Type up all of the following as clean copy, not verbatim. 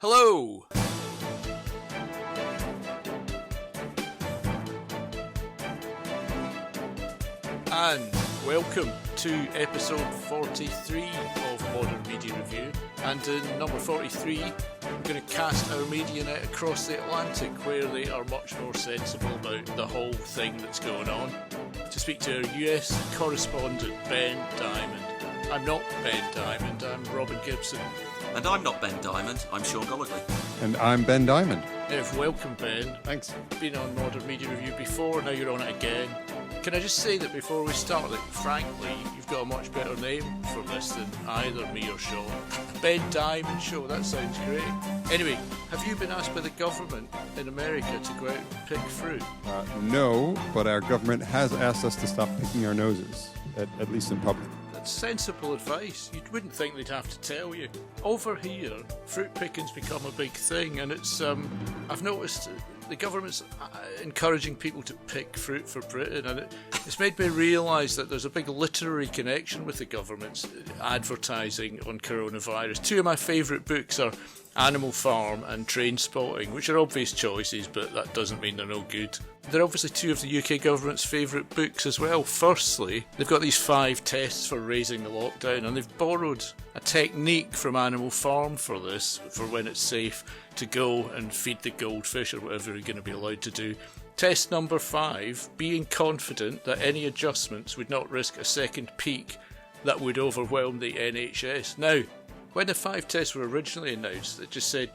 Hello! And welcome to episode 43 of Modern Media Review. And in number 43, we're going to cast our media net across the Atlantic, where they are much more sensible about the whole thing that's going on. To speak to our US correspondent, Ben Diamond. I'm not Ben Diamond, I'm Robin Gibson. And I'm not Ben Diamond, I'm Sean Gollogly. And I'm Ben Diamond. Welcome, Ben. Thanks. Been on Modern Media Review before, now you're on it again. Can I just say that before we start, that frankly, you've got a much better name for this than either me or Sean. Ben Diamond Show, that sounds great. Anyway, have you been asked by the government in America to go out and pick fruit? No, but our government has asked us to stop picking our noses, at least in public. That's sensible advice. You wouldn't think they'd have to tell you. Over here, fruit picking's become a big thing, and it's, I've noticed the government's encouraging people to pick fruit for Britain, and it's made me realise that there's a big literary connection with the government's advertising on coronavirus. Two of my favourite books are Animal Farm and Trainspotting, which are obvious choices, but that doesn't mean they're no good. They're obviously two of the UK government's favourite books as well. Firstly, they've got these 5 tests for raising the lockdown, and they've borrowed a technique from Animal Farm for this, for when it's safe to go and feed the goldfish or whatever you're going to be allowed to do. Test number 5, being confident that any adjustments would not risk a second peak that would overwhelm the NHS. Now, when the 5 tests were originally announced, it just said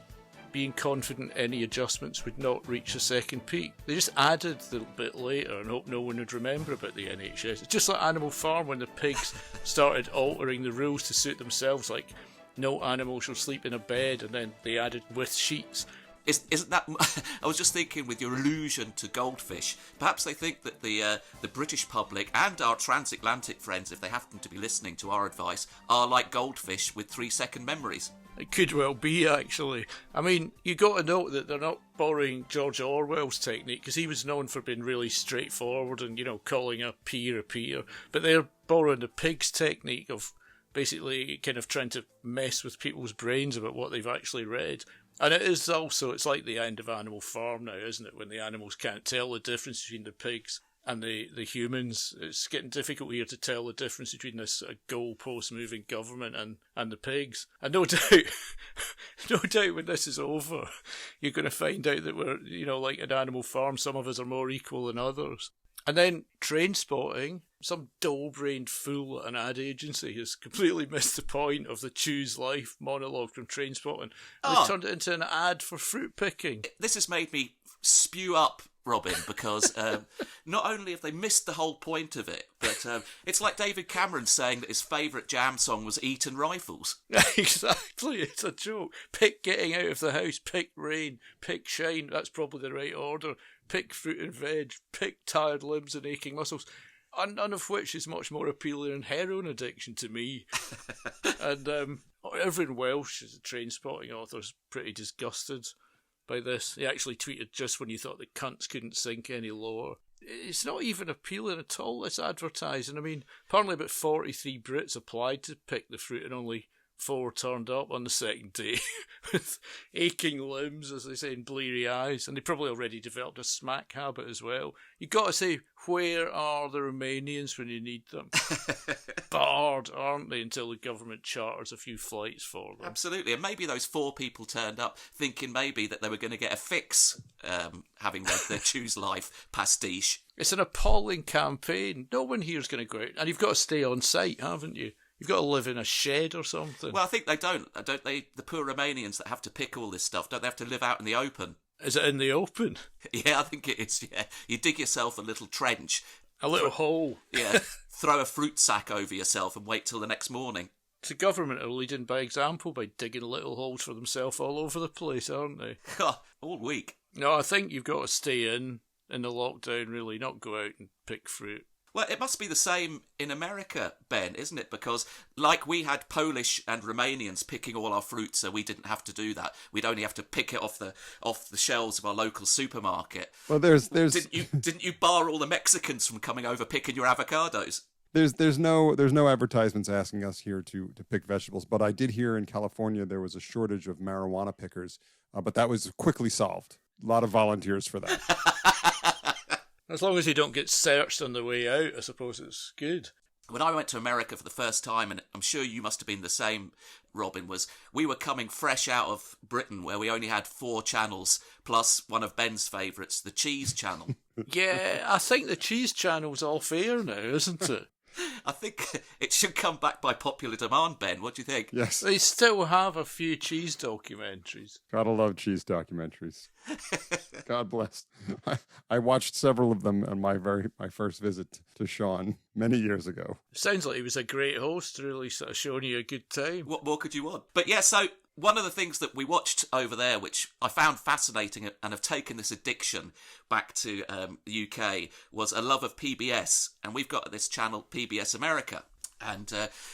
being confident any adjustments would not reach a second peak. They just added the bit later and hoped no one would remember about the NHS. It's just like Animal Farm when the pigs started altering the rules to suit themselves, like no animal shall sleep in a bed, and then they added with sheets. Isn't that? I was just thinking, with your allusion to goldfish, perhaps they think that the British public and our transatlantic friends, if they happen to be listening to our advice, are like goldfish with 3-second memories. It could well be, actually. I mean, you got to note that they're not borrowing George Orwell's technique, because he was known for being really straightforward and, calling a peer, but they're borrowing the pig's technique of basically kind of trying to mess with people's brains about what they've actually read. And it is also, it's like the end of Animal Farm now, isn't it? When the animals can't tell the difference between the pigs and the humans. It's getting difficult here to tell the difference between this goalpost moving government and the pigs. And no doubt when this is over, you're going to find out that we're, like an Animal Farm, some of us are more equal than others. And then Trainspotting, some dull-brained fool at an ad agency has completely missed the point of the Choose Life monologue from Trainspotting. They've turned it into an ad for fruit picking. This has made me spew up, Robin, because not only have they missed the whole point of it, but it's like David Cameron saying that his favourite Jam song was Eton Rifles. Exactly, it's a joke. Pick getting out of the house, pick rain, pick shine, that's probably the right order. Pick fruit and veg, pick tired limbs and aching muscles. None of which is much more appealing than heroin addiction to me. And everyone Welsh, as a Trainspotting author, is pretty disgusted by this. He actually tweeted just when you thought the cunts couldn't sink any lower. It's not even appealing at all, this advertising. I mean, apparently about 43 Brits applied to pick the fruit and only 4 turned up on the second day with aching limbs, as they say, and bleary eyes, and they probably already developed a smack habit as well. You've got to say, where are the Romanians when you need them? Barred, aren't they, until the government charters a few flights for them? Absolutely, and maybe those 4 people turned up thinking maybe that they were going to get a fix, having read their Choose Life pastiche. It's an appalling campaign. No one here's going to go out, and you've got to stay on site, haven't you? You've got to live in a shed or something. Well, I think they don't they? The poor Romanians that have to pick all this stuff, don't they have to live out in the open? Is it in the open? Yeah, I think it is, yeah. You dig yourself a little trench. A little hole. Yeah, throw a fruit sack over yourself and wait till the next morning. The government are leading by example by digging little holes for themselves all over the place, aren't they? All week. No, I think you've got to stay in the lockdown, really, not go out and pick fruit. Well, it must be the same in America, Ben, isn't it? Because like we had Polish and Romanians picking all our fruit, so we didn't have to do that. We'd only have to pick it off the shelves of our local supermarket. Well, there's didn't you bar all the Mexicans from coming over picking your avocados? There's no advertisements asking us here to pick vegetables, but I did hear in California there was a shortage of marijuana pickers, but that was quickly solved. A lot of volunteers for that. As long as you don't get searched on the way out, I suppose it's good. When I went to America for the first time, and I'm sure you must have been the same, Robin, was we were coming fresh out of Britain where we only had 4 channels, plus one of Ben's favourites, the Cheese Channel. Yeah, I think the Cheese Channel's off air now, isn't it? I think it should come back by popular demand, Ben. What do you think? Yes. They still have a few cheese documentaries. Gotta love cheese documentaries. God bless. I watched several of them on my first visit to Sean many years ago. Sounds like he was a great host, really sort of showing you a good time. What more could you want? But yeah, so one of the things that we watched over there, which I found fascinating and have taken this addiction back to the UK, was a love of PBS. And we've got this channel, PBS America. And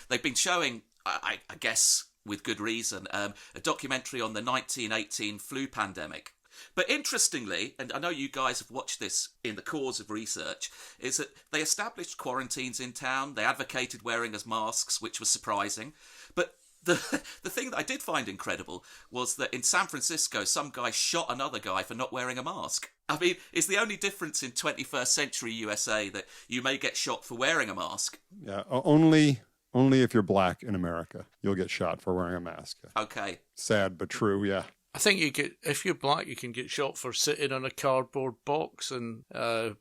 they've been showing, I guess with good reason, a documentary on the 1918 flu pandemic. But interestingly, and I know you guys have watched this in the cause of research, is that they established quarantines in town. They advocated wearing as masks, which was surprising. But the thing that I did find incredible was that in San Francisco, some guy shot another guy for not wearing a mask. I mean, it's the only difference in 21st century USA that you may get shot for wearing a mask. Yeah, only if you're black in America, you'll get shot for wearing a mask. Okay. Sad, but true, yeah. I think if you're black, you can get shot for sitting on a cardboard box and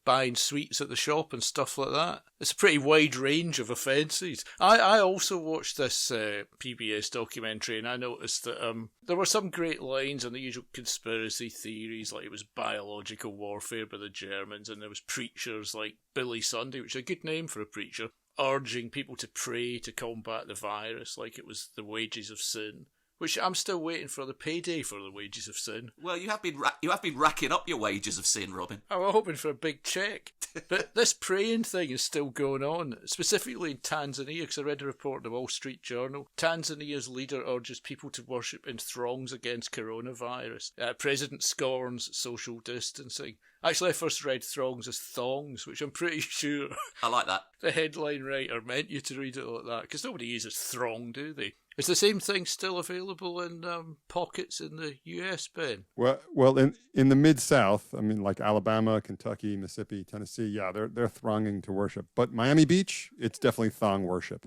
buying sweets at the shop and stuff like that. It's a pretty wide range of offences. I also watched this PBS documentary, and I noticed that there were some great lines on the usual conspiracy theories, like it was biological warfare by the Germans, and there was preachers like Billy Sunday, which is a good name for a preacher, urging people to pray to combat the virus like it was the wages of sin. Which I'm still waiting for the payday for the wages of sin. Well, you have been racking up your wages of sin, Robin. I'm hoping for a big check. But this praying thing is still going on, specifically in Tanzania, because I read a report in the Wall Street Journal. Tanzania's leader urges people to worship in throngs against coronavirus. President scorns social distancing. Actually, I first read throngs as thongs, which I'm pretty sure I like that. The headline writer meant you to read it like that, because nobody uses throng, do they? Is the same thing still available in pockets in the US, Ben? Well, in the Mid-South, I mean, like Alabama, Kentucky, Mississippi, Tennessee, yeah, they're thronging to worship. But Miami Beach, it's definitely thong worship.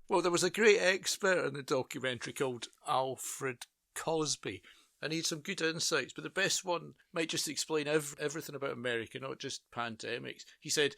Well, there was a great expert in the documentary called Alfred Cosby, and he had some good insights, but the best one might just explain everything about America, not just pandemics. He said,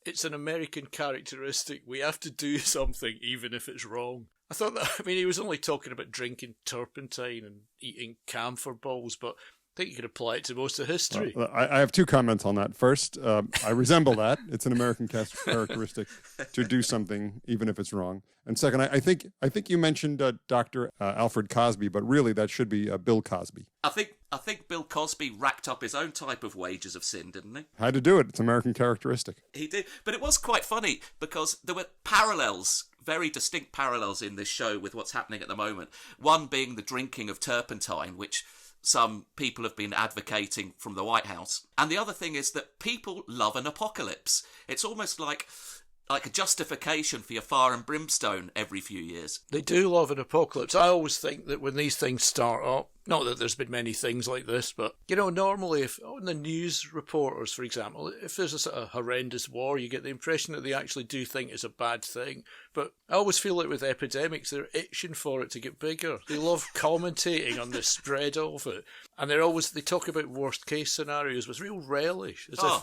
it's an American characteristic. We have to do something even if it's wrong. I thought that, I mean, he was only talking about drinking turpentine and eating camphor balls, but I think you could apply it to most of history. I have 2 comments on that. First, I resemble that. It's an American characteristic to do something even if it's wrong. And second, I think you mentioned Dr. Alfred Cosby, but really that should be Bill Cosby. I think Bill Cosby racked up his own type of wages of sin, didn't he? Had to do it. It's American characteristic. He did. But it was quite funny because there were parallels, very distinct parallels in this show with what's happening at the moment. One being the drinking of turpentine, which some people have been advocating from the White House. And the other thing is that people love an apocalypse. It's almost like a justification for your fire and brimstone every few years. They do love an apocalypse. I always think that when these things start up, not that there's been many things like this, but, you know, normally if on the news reporters, for example, if there's a sort of horrendous war, you get the impression that they actually do think it's a bad thing. But I always feel like with epidemics, they're itching for it to get bigger. They love commentating on the spread of it. And they talk about worst case scenarios with real relish, as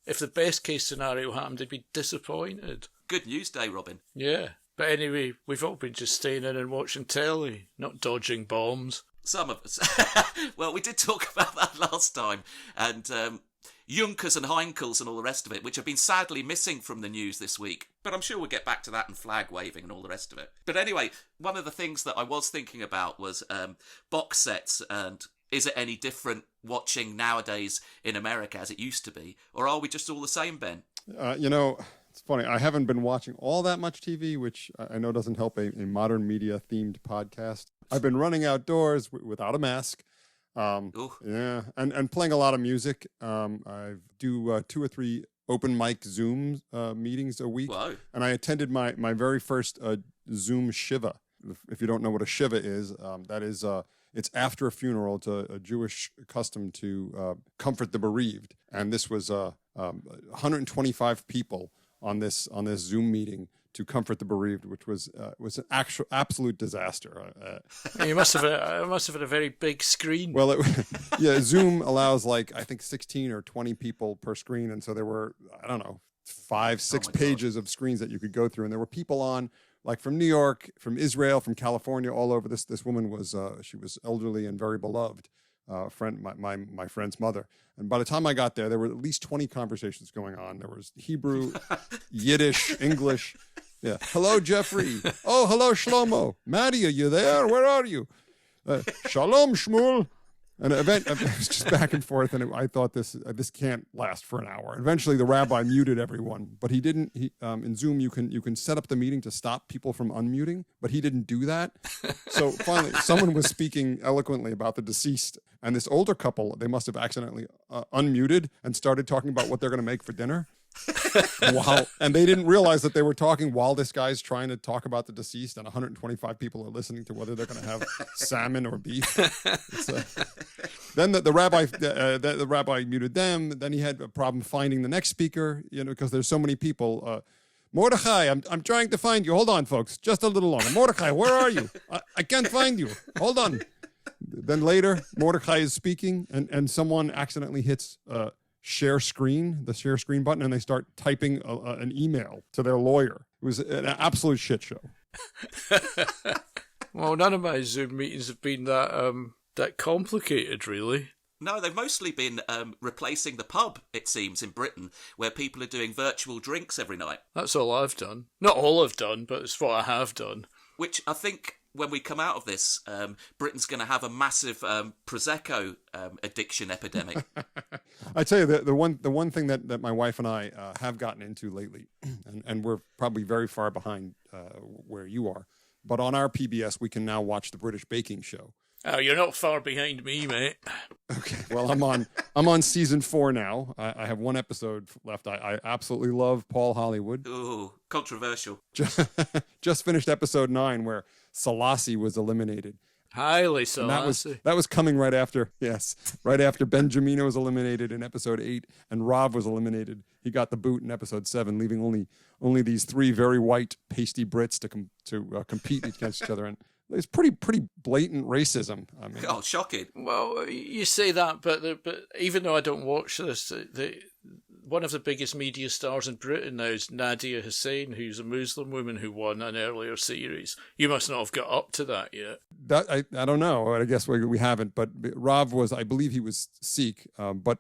if the best case scenario happened, they'd be disappointed. Good news day, Robin. Yeah. But anyway, we've all been just staying in and watching telly, not dodging bombs. Some of us. Well, we did talk about that last time. And Junkers and Heinkels and all the rest of it, which have been sadly missing from the news this week. But I'm sure we'll get back to that and flag waving and all the rest of it. But anyway, one of the things that I was thinking about was box sets and is it any different watching nowadays in America as it used to be? Or are we just all the same, Ben? It's funny. I haven't been watching all that much TV, which I know doesn't help a modern media themed podcast. I've been running outdoors without a mask. Yeah, and playing a lot of music. I do 2 or 3 open mic Zoom meetings a week. Whoa. And I attended my very first Zoom Shiva. If you don't know what a Shiva is, that is it's after a funeral. It's a Jewish custom to comfort the bereaved. And this was 125 people on this Zoom meeting to comfort the bereaved, which was an absolute disaster. You must have had a very big screen. Well, Zoom allows I think 16 or 20 people per screen, and so there were 5-6 pages of screens that you could go through, and there were people on from New York, from Israel, from California, all over. This woman was she was elderly and very beloved. Friend, my friend's mother. And by the time I got there were at least 20 conversations going on. There was Hebrew, Yiddish, English. Yeah. Hello, Jeffrey. Oh, hello, Shlomo. Maddie, are you there? Where are you? Shalom, Shmuel. And it was just back and forth, and I thought this can't last for an hour. Eventually, the rabbi muted everyone, but he didn't. In Zoom, you can set up the meeting to stop people from unmuting, but he didn't do that. So finally, someone was speaking eloquently about the deceased, and this older couple, they must have accidentally unmuted and started talking about what they're going to make for dinner. And they didn't realize that they were talking while this guy's trying to talk about the deceased, and 125 people are listening to whether they're going to have salmon or beef. Then the rabbi muted them. Then he had a problem finding the next speaker, because there's so many people. Mordechai, I'm trying to find you. Hold on, folks, just a little longer. Mordechai, where are you? I can't find you. Hold on. Then later, Mordechai is speaking, and someone accidentally hits the share screen button, and they start typing an email to their lawyer. It was an absolute shit show. Well, none of my Zoom meetings have been that complicated, really. No, they've mostly been replacing the pub, it seems, in Britain, where people are doing virtual drinks every night. That's all I've done. Not all I've done, but it's what I have done. Which I think, when we come out of this, Britain's going to have a massive Prosecco addiction epidemic. I tell you, the one thing that my wife and I have gotten into lately, and we're probably very far behind where you are, but on our PBS we can now watch the British Baking Show. Oh, you're not far behind me, mate. Okay, well, I'm on season 4 now. I have one episode left. I absolutely love Paul Hollywood. Ooh, controversial. Just finished episode 9 where Selassie was eliminated. Highly Selassie. That was coming right after Benjamino was eliminated in episode 8 and Rav was eliminated. He got the boot in episode 7, leaving only these 3 very white pasty Brits to compete against each other. And it's pretty blatant racism. I mean, oh, shocking. Well, you say that, but even though I don't watch this, one of the biggest media stars in Britain now is Nadia Hussain, who's a Muslim woman who won an earlier series. You must not have got up to that yet. That I don't know. I guess we haven't. But Rav was, I believe he was Sikh. But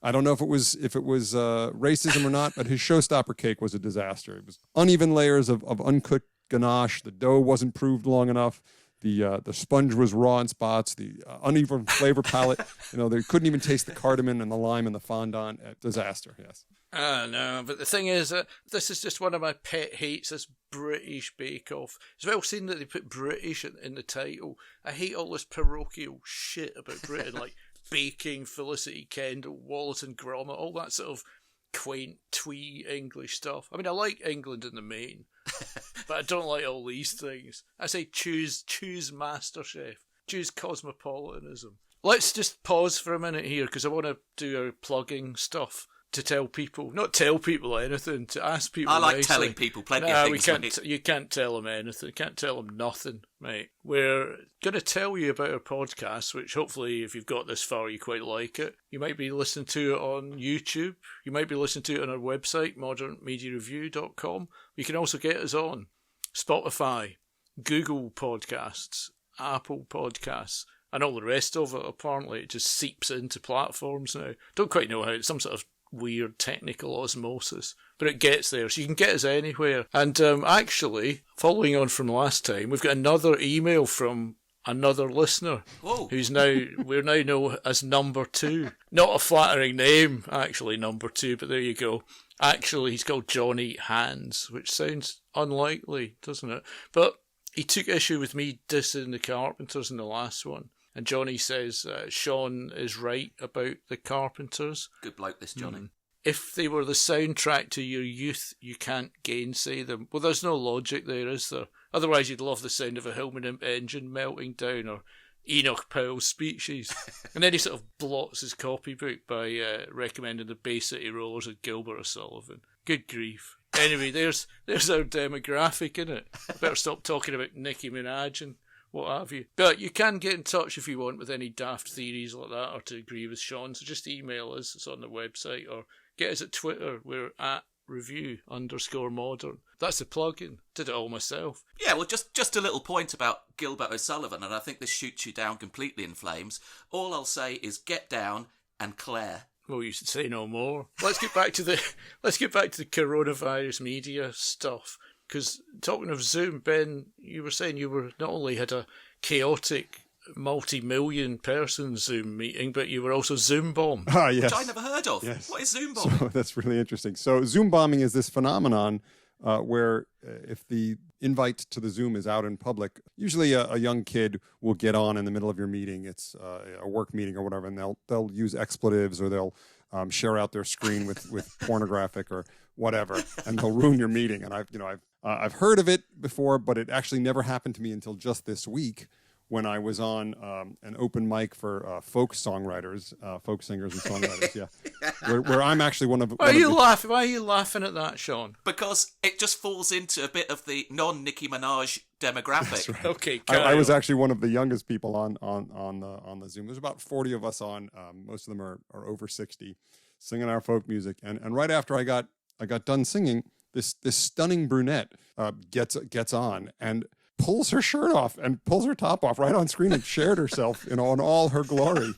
I don't know if it was racism or not. But his showstopper cake was a disaster. It was uneven layers of uncooked ganache. The dough wasn't proved long enough. The sponge was raw in spots. The uneven flavor palette. They couldn't even taste the cardamom and the lime and the fondant. Disaster. Yes. No, but the thing is, this is just one of my pet hates. This British Bake Off. It's well seen that they put British in the title. I hate all this parochial shit about Britain, like baking, Felicity Kendall, Wallace and Gromit, all that sort of quaint, twee English stuff. I mean, I like England in the main, but I don't like all these things. I say choose MasterChef, choose cosmopolitanism. Let's just pause for a minute here because I want to do our plugging stuff to tell people, not tell people anything, to ask people. I like nicely. telling people plenty of things. You can't tell them anything. You can't tell them nothing, mate. We're going to tell you about our podcast, which hopefully, if you've got this far, you quite like it. You might be listening to it on YouTube. You might be listening to it on our website, modernmediareview.com. You can also get us on Spotify, Google Podcasts, Apple Podcasts, and all the rest of it. Apparently, it just seeps into platforms now. Don't quite know how. It's some sort of weird technical osmosis, but it gets there, so you can get us anywhere. And actually, following on from last time, we've got another email from another listener. Whoa. We're now known as number 2. Not a flattering name, actually, number 2, but there you go. Actually, he's called Johnny Hands, which sounds unlikely, doesn't it? But he took issue with me dissing the Carpenters in the last one. And Johnny says Sean is right about the Carpenters. Good bloke, this Johnny. if they were the soundtrack to your youth, you can't gainsay them. Well, there's no logic there, is there? Otherwise, you'd love the sound of a Hillman engine melting down, or Enoch Powell's speeches. And then he sort of blots his copybook by recommending the Bay City Rollers of Gilbert O'Sullivan. Good grief. Anyway, there's our demographic, innit? I better stop talking about Nicki Minaj and what have you. But you can get in touch if you want with any daft theories like that, or to agree with Sean. So just email us. It's on the website, or get us at Twitter. We're at review_modern. That's the plug-in. Did it all myself. Yeah, well, just a little point about Gilbert O'Sullivan, and I think this shoots you down completely in flames. All I'll say is get down and Claire. Well, you should say no more. Let's get back to the coronavirus media stuff. Because talking of Zoom, Ben, you were saying you were not only had a chaotic multi-million person Zoom meeting, but you were also Zoombomb. Ah, yes. Which I never heard of. Yes. What is Zoombombing? So that's really interesting. So Zoom bombing is this phenomenon where if the invite to the Zoom is out in public, usually a young kid will get on in the middle of your meeting. It's a work meeting or whatever, and they'll use expletives, or they'll share out their screen with pornographic or whatever, and they'll ruin your meeting. And I've heard of it before, but it actually never happened to me until just this week, when I was on an open mic for folk songwriters, folk singers and songwriters, where I'm actually one of. Why are you laughing at that, Sean? Because it just falls into a bit of the non-Nicki Minaj demographic. That's right. Okay, I was actually one of the youngest people on the Zoom. There's about 40 of us on. Most of them are over 60, singing our folk music. And right after I got done singing, this stunning brunette gets on and pulls her shirt off and pulls her top off right on screen and shared herself in all her glory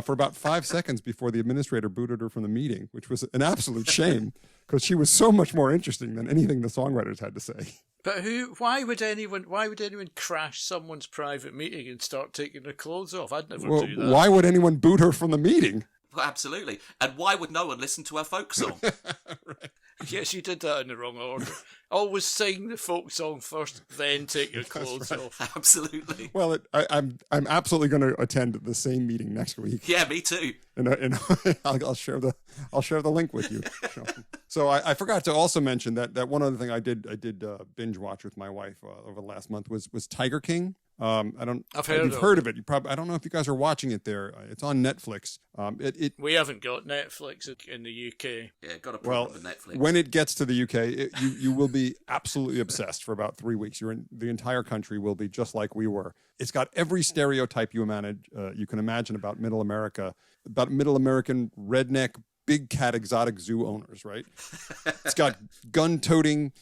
for about 5 seconds before the administrator booted her from the meeting, which was an absolute shame because she was so much more interesting than anything the songwriters had to say. But why would anyone crash someone's private meeting and start taking their clothes off? I'd never do that. Why would anyone boot her from the meeting? Well, absolutely. And why would no one listen to her folk song? Right. Yes, you did that in the wrong order. Always sing the folk song first, then take your clothes off. Absolutely. Well, I'm absolutely going to attend the same meeting next week. Yeah, me too. And I'll share the link with you. So I forgot to also mention that one other thing I did binge watch with my wife over the last month was Tiger King. I've heard of it. I don't know if you guys are watching it there. It's on Netflix. We haven't got Netflix in the UK. Yeah, got a problem with Netflix. When it gets to the UK, you will be absolutely obsessed for about 3 weeks. The entire country will be just like we were. It's got every stereotype you can imagine about Middle America, about Middle American redneck big cat exotic zoo owners, right? It's got gun-toting,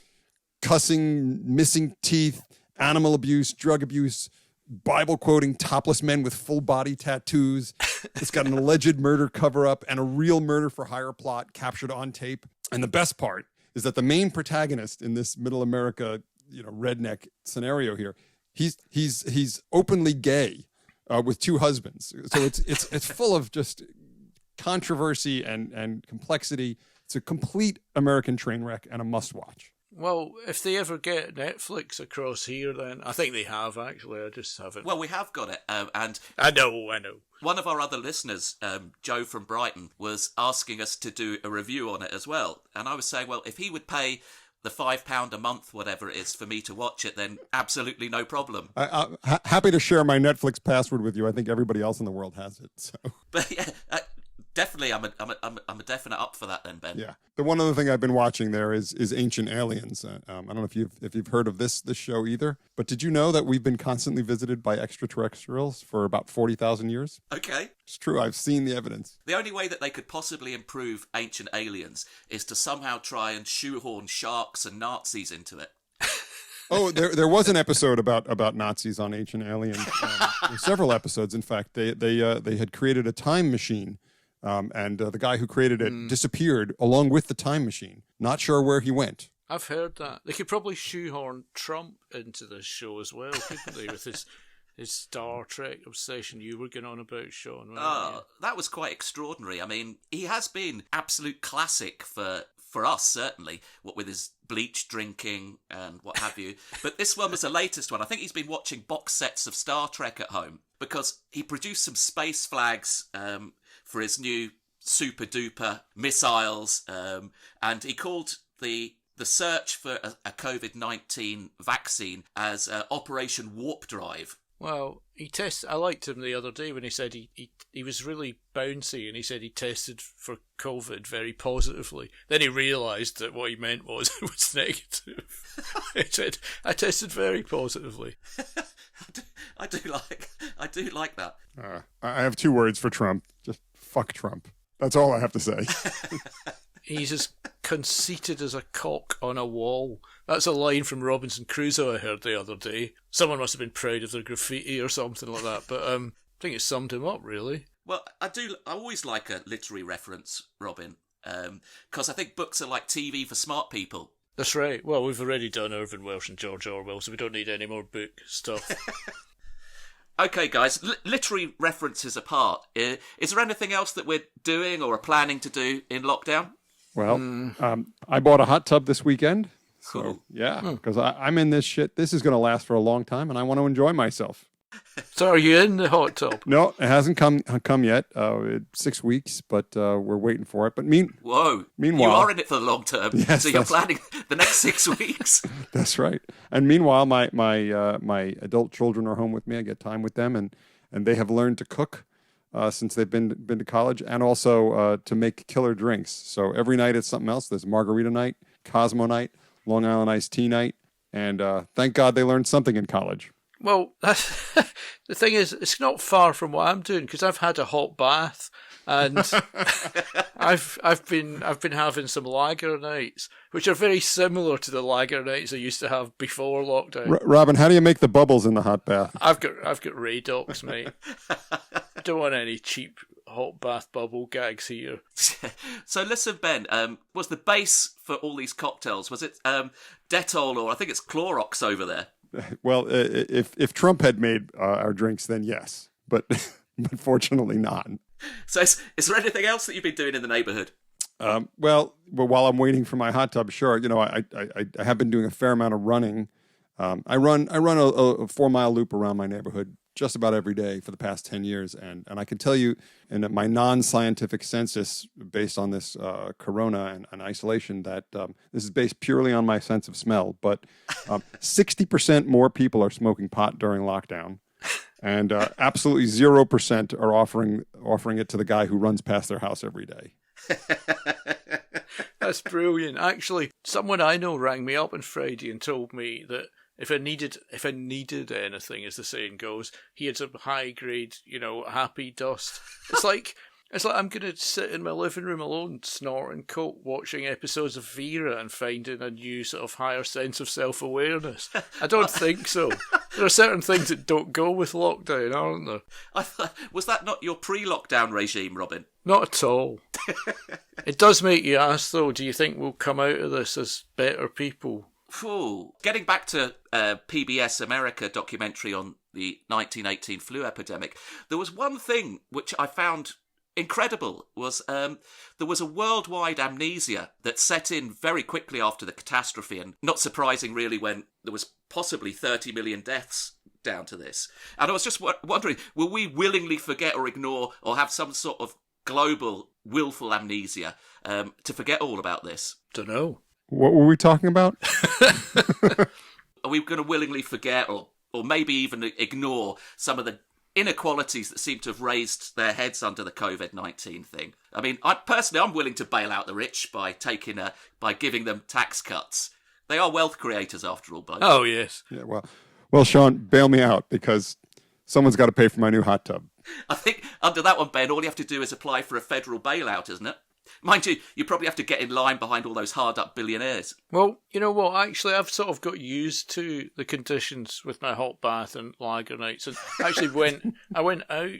cussing, missing teeth, animal abuse, drug abuse, Bible quoting topless men with full body tattoos. It's got an alleged murder cover-up and a real murder for hire plot captured on tape. And the best part is that the main protagonist in this Middle America, redneck scenario here, he's openly gay with 2 husbands. So it's full of just controversy and complexity. It's a complete American train wreck and a must-watch. Well, if they ever get Netflix across here, then I think they have, actually. I just haven't. Well, we have got it. And I know. One of our other listeners, Joe from Brighton, was asking us to do a review on it as well. And I was saying, well, if he would pay the £5 a month, whatever it is, for me to watch it, then absolutely no problem. I'm happy to share my Netflix password with you. I think everybody else in the world has it. So. But yeah, definitely, I'm a definite up for that then, Ben. Yeah. The one other thing I've been watching there is Ancient Aliens. I don't know if you've heard of this show either, but did you know that we've been constantly visited by extraterrestrials for about 40,000 years? Okay. It's true. I've seen the evidence. The only way that they could possibly improve Ancient Aliens is to somehow try and shoehorn sharks and Nazis into it. Oh, there was an episode about Nazis on Ancient Aliens. Several episodes, in fact. They had created a time machine. And the guy who created it disappeared along with the time machine. Not sure where he went. I've heard that. They could probably shoehorn Trump into this show as well, couldn't they, with his Star Trek obsession you were going on about, Sean. That was quite extraordinary. I mean, he has been absolute classic for us, certainly, what with his bleach drinking and what have you. But this one was the latest one. I think he's been watching box sets of Star Trek at home because he produced some space flags for his new super duper missiles, and he called the search for a COVID-19 vaccine as Operation Warp Drive. Well, I liked him the other day when he said he was really bouncy, and he said he tested for COVID very positively. Then he realised that what he meant was it was negative. He said, I tested very positively. I do like that. I have 2 words for Trump. Just fuck Trump. That's all I have to say. He's as conceited as a cock on a wall. That's a line from Robinson Crusoe I heard the other day. Someone must have been proud of their graffiti or something like that, but I think it summed him up, really. Well, I always like a literary reference, Robin, because I think books are like TV for smart people. That's right. Well, we've already done Irvin Welsh and George Orwell, so we don't need any more book stuff. Okay, guys, literary references apart, is there anything else that we're doing or are planning to do in lockdown? Well, I bought a hot tub this weekend. So, Cool. yeah, because I'm in this shit. This is going to last for a long time, and I want to enjoy myself. So are you in the hot tub? No, it hasn't come yet. 6 weeks, but we're waiting for it. But Whoa. Meanwhile, you are in it for the long term, yes, so you're planning the next 6 weeks. That's right. And meanwhile, my adult children are home with me. I get time with them, and they have learned to cook since they've been to college, and also to make killer drinks. So every night it's something else. There's margarita night, Cosmo night, Long Island iced tea night, and thank God they learned something in college. Well, that's, the thing is, it's not far from what I'm doing, because I've had a hot bath, and I've been having some lager nights, which are very similar to the lager nights I used to have before lockdown. Robin, how do you make the bubbles in the hot bath? I've got Radox, mate. I don't want any cheap hot bath bubble gags here. So listen, Ben, was the base for all these cocktails, was it Dettol, or I think it's Clorox over there? Well, if Trump had made our drinks, then yes, but fortunately not. So is there anything else that you've been doing in the neighbourhood? Well, while I'm waiting for my hot tub, sure. You know, I have been doing a fair amount of running. I run a 4-mile loop around my neighborhood just about every day for the past 10 years. And I can tell you in my non-scientific census based on this corona and isolation that this is based purely on my sense of smell. But 60% more people are smoking pot during lockdown. And absolutely 0% are offering it to the guy who runs past their house every day. That's brilliant. Actually, someone I know rang me up on Friday and told me that if I needed anything, as the saying goes, he had some high grade, happy dust. It's like I'm gonna sit in my living room alone, snorting coke, watching episodes of Vera, and finding a new sort of higher sense of self-awareness. I don't think so. There are certain things that don't go with lockdown, aren't there? Was that not your pre-lockdown regime, Robin? Not at all. It does make you ask, though, do you think we'll come out of this as better people? Ooh. Getting back to PBS America documentary on the 1918 flu epidemic, there was one thing which I found incredible, was there was a worldwide amnesia that set in very quickly after the catastrophe, and not surprising really when there was possibly 30 million deaths down to this. And I was just wondering, will we willingly forget or ignore or have some sort of global willful amnesia to forget all about this? Don't know. What were we talking about? Are we going to willingly forget or maybe even ignore some of the inequalities that seem to have raised their heads under the COVID-19 thing? I mean, I'm willing to bail out the rich by giving them tax cuts. They are wealth creators after all, both. Oh, yes. Yeah, well, Sean, bail me out because someone's got to pay for my new hot tub. I think under that one, Ben, all you have to do is apply for a federal bailout, isn't it? Mind you, you probably have to get in line behind all those hard-up billionaires. Well, you know what? Actually, I've sort of got used to the conditions with my hot bath and lager nights. And actually, I went out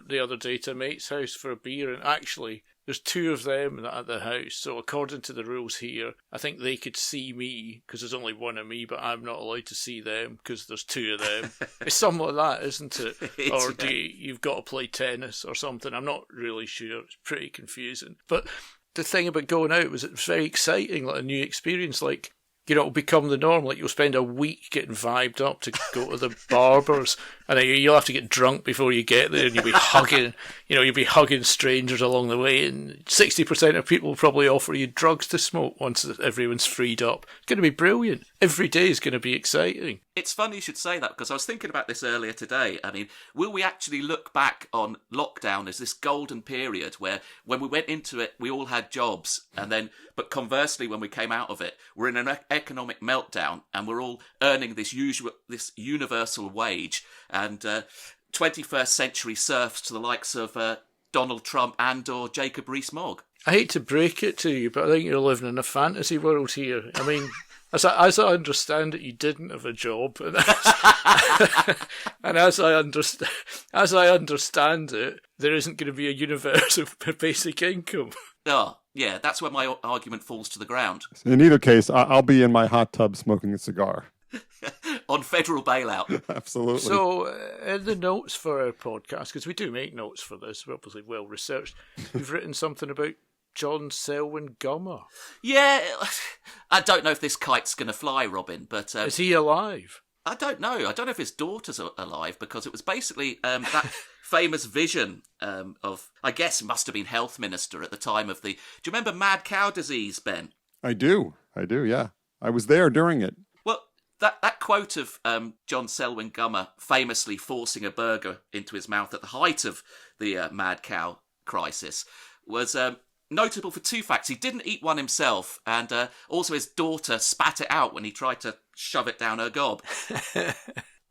the other day to a mate's house for a beer, and actually, there's 2 of them at the house. So according to the rules here, I think they could see me because there's only one of me, but I'm not allowed to see them because there's 2 of them. It's something like that, isn't it? Or you've got to play tennis or something. I'm not really sure. It's pretty confusing. But the thing about going out was it was very exciting, like a new experience. Like it'll become the norm. Like, you'll spend a week getting vibed up to go to the barbers, and then you'll have to get drunk before you get there, and you'll be hugging strangers along the way, and 60% of people will probably offer you drugs to smoke once everyone's freed up. It's going to be brilliant. Every day is going to be exciting. It's funny you should say that, because I was thinking about this earlier today. I mean, will we actually look back on lockdown as this golden period where when we went into it, we all had jobs, but conversely, when we came out of it, we're in an economic meltdown and we're all earning this universal wage and 21st century serfs to the likes of Donald Trump and or Jacob Rees-Mogg? I hate to break it to you, but I think you're living in a fantasy world here. I mean, as I understand it, you didn't have a job, and as I understand it, there isn't going to be a universal basic income. Oh, yeah, that's where my argument falls to the ground. In either case, I'll be in my hot tub smoking a cigar. On federal bailout. Absolutely. So, in the notes for our podcast, because we do make notes for this, we're obviously well researched, you've written something about John Selwyn Gummer. Yeah, I don't know if this kite's going to fly, Robin, but... is he alive? I don't know. I don't know if his daughter's alive, because it was basically that famous vision of, I guess, must have been health minister at the time of the... Do you remember mad cow disease, Ben? I do, yeah. I was there during it. Well, that quote of John Selwyn Gummer famously forcing a burger into his mouth at the height of the mad cow crisis was... notable for two facts. He didn't eat one himself, and also his daughter spat it out when he tried to shove it down her gob.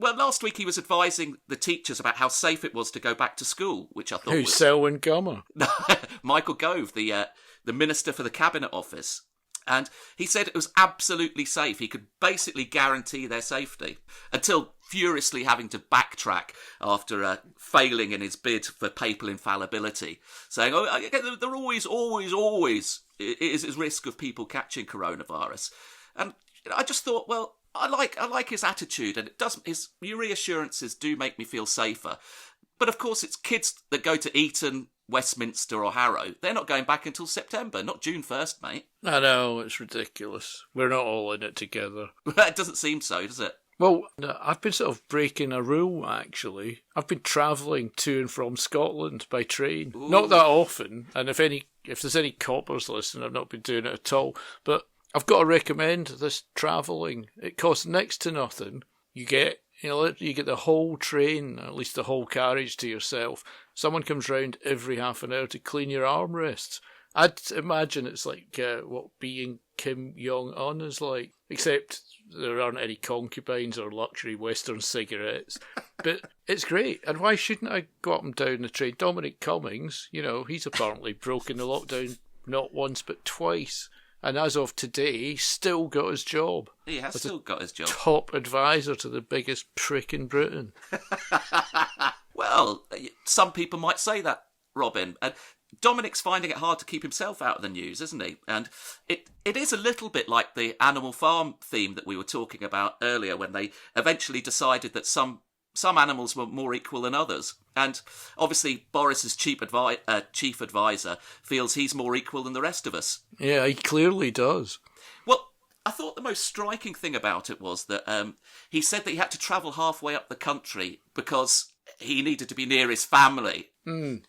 Well, last week he was advising the teachers about how safe it was to go back to school, which I thought was... Who's Selwyn Gummer? Michael Gove, the Minister for the Cabinet Office. And he said it was absolutely safe. He could basically guarantee their safety, until furiously having to backtrack after failing in his bid for papal infallibility, saying, there always is risk of people catching coronavirus. And I just thought, well, I like his attitude, and his reassurances do make me feel safer. But of course, it's kids that go to Eton, Westminster or Harrow. They're not going back until September, not June 1st, mate. I know, it's ridiculous. We're not all in it together. It doesn't seem so, does it? Well, I've been sort of breaking a rule, actually. I've been travelling to and from Scotland by train. Ooh. Not that often, and if there's any coppers listening, I've not been doing it at all. But I've got to recommend this travelling. It costs next to nothing. You get the whole train, at least the whole carriage to yourself. Someone comes round every half an hour to clean your armrests. I'd imagine it's like what being Kim Jong-un is like, except there aren't any concubines or luxury Western cigarettes. But it's great. And why shouldn't I go up and down the train? Dominic Cummings, he's apparently broken the lockdown not once but twice. And as of today, still got his job. He has still got his job. Top advisor to the biggest prick in Britain. Well, some people might say that, Robin. And Dominic's finding it hard to keep himself out of the news, isn't he? And it is a little bit like the Animal Farm theme that we were talking about earlier, when they eventually decided that some animals were more equal than others. And obviously Boris's chief advisor feels he's more equal than the rest of us. Yeah, he clearly does. Well, I thought the most striking thing about it was that he said that he had to travel halfway up the country because he needed to be near his family and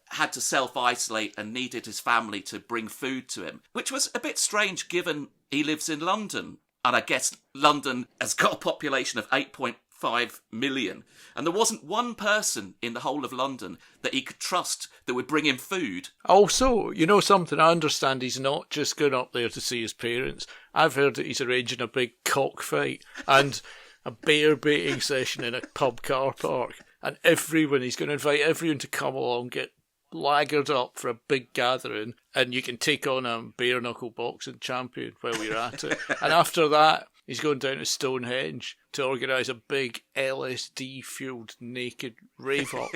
had to self-isolate and needed his family to bring food to him, which was a bit strange given he lives in London. And I guess London has got a population of 8.5 million. And there wasn't one person in the whole of London that he could trust that would bring him food. Also, something, I understand he's not just going up there to see his parents. I've heard that he's arranging a big cockfight and a bear baiting session in a pub car park. And he's going to invite everyone to come along, get lagered up for a big gathering, and you can take on a bare knuckle boxing champion while we're at it. And after that, he's going down to Stonehenge to organise a big LSD-fueled naked rave-up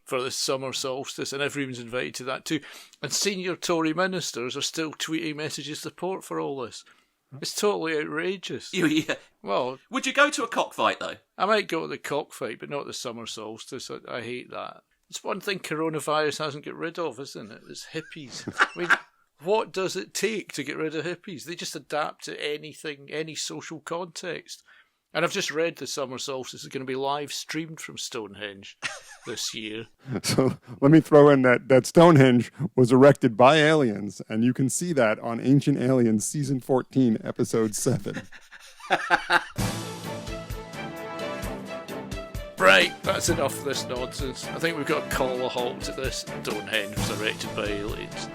for the summer solstice, and everyone's invited to that too. And senior Tory ministers are still tweeting messages of support for all this. It's totally outrageous. Yeah. Well, would you go to a cockfight, though? I might go to the cockfight, but not the summer solstice. I hate that. It's one thing coronavirus hasn't got rid of, isn't it? It's hippies. I mean, What does it take to get rid of hippies? They just adapt to anything, any social context. And I've just read the summer solstice is going to be live streamed from Stonehenge this year. So let me throw in that Stonehenge was erected by aliens, and you can see that on Ancient Aliens Season 14, Episode 7. Right, that's enough of this nonsense. I think we've got to call a halt to this. Stonehenge was erected by aliens.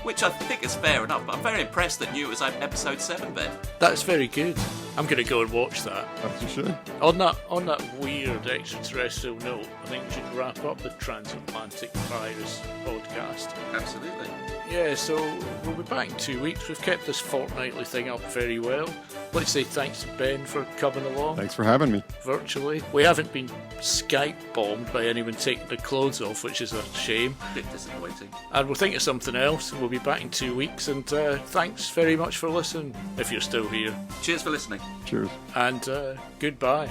Which I think is fair enough, but I'm very impressed that you was episode 7, Ben. That's very good. I'm going to go and watch that. As you should. On that weird extraterrestrial note, I think we should wrap up the Transatlantic Virus podcast. Absolutely. Yeah, so we'll be back in 2 weeks. We've kept this fortnightly thing up very well. Let's say thanks to Ben for coming along. Thanks for having me. Virtually. We haven't been Skype bombed by anyone taking their clothes off, which is a shame. A bit disappointing. And we'll think of something else, and we'll be back in 2 weeks. And thanks very much for listening, if you're still here. Cheers for listening. Cheers. And goodbye.